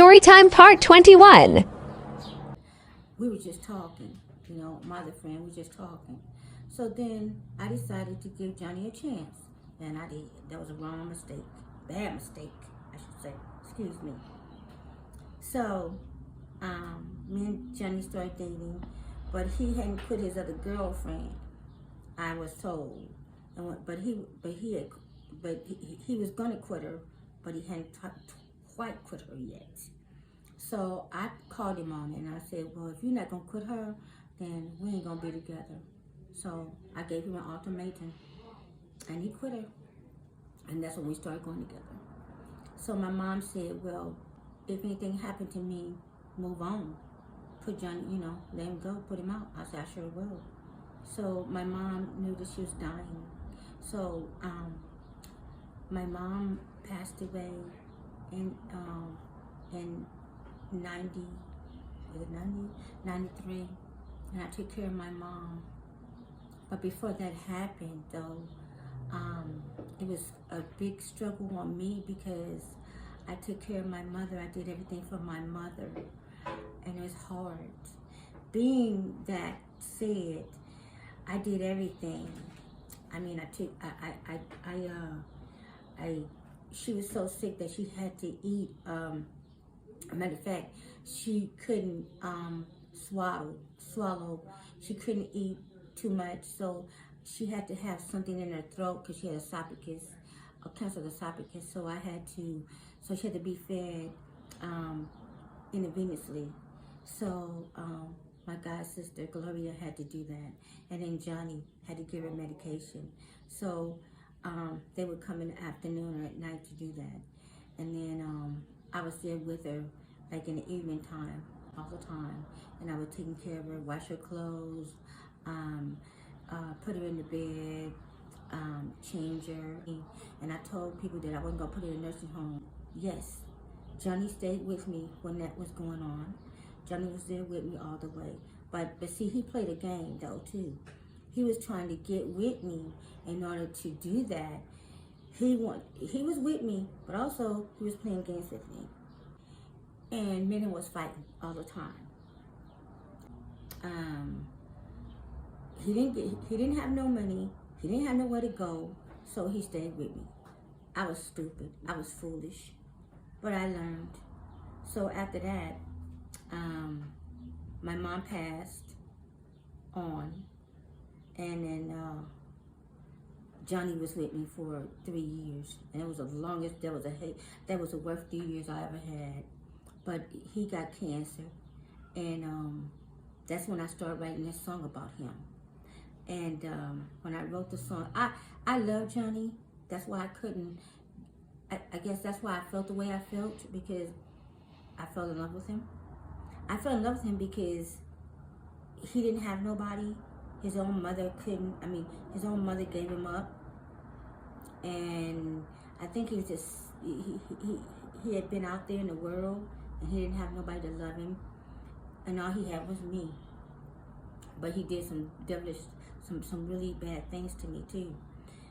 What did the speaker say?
Storytime Part 21. We were just talking, my other friend was just talking. So then I decided to give Johhny a chance. And I did. That was a wrong mistake. Bad mistake, I should say. Excuse me. So, me and Johhny started dating, but he hadn't quit his other girlfriend, I was told. But he was gonna quit her, but he hadn't quite quit her yet. So I called him on it and I said, well, if you're not going to quit her, then we ain't going to be together. So I gave him an ultimatum and he quit her. And that's when we started going together. So my mom said, well, if anything happened to me, move on. Put Johhny, let him go, put him out. I said, I sure will. So my mom knew that she was dying. So my mom passed away in 93, and I took care of my mom. But before that happened, though, it was a big struggle on me because I took care of my mother. I did everything for my mother, and it was hard. Being that said, I did everything. I mean, she was so sick that she had to eat. Matter of fact, she couldn't swallow. She couldn't eat too much, so she had to have something in her throat because she had esophagus, a cancer esophagus. So she had to be fed intravenously. So my god sister Gloria had to do that, and then Johhny had to give her medication. So they would come in the afternoon or at night to do that, and then I was there with her, like in the evening time, all the time. And I was taking care of her, wash her clothes, put her in the bed, change her. And I told people that I wasn't gonna put her in a nursing home. Yes, Johhny stayed with me when that was going on. Johhny was there with me all the way. But see, he played a game though too. He was trying to get with me in order to do that. He was with me, but also he was playing games with me. And me and him was fighting all the time. He didn't have no money. He didn't have nowhere to go, so he stayed with me. I was stupid. I was foolish, but I learned. So after that, my mom passed on, and then Johhny was with me for 3 years, and it was the longest. That was the worst 3 years I ever had. But he got cancer, and that's when I started writing this song about him. And when I wrote the song, I love Johhny. That's why I couldn't. I guess that's why I felt the way I felt, because I fell in love with him. I fell in love with him because he didn't have nobody. His own mother couldn't. I mean, his own mother gave him up, and I think he was just he had been out there in the world, and he didn't have nobody to love him, and all he had was me. But he did some devilish, some really bad things to me too.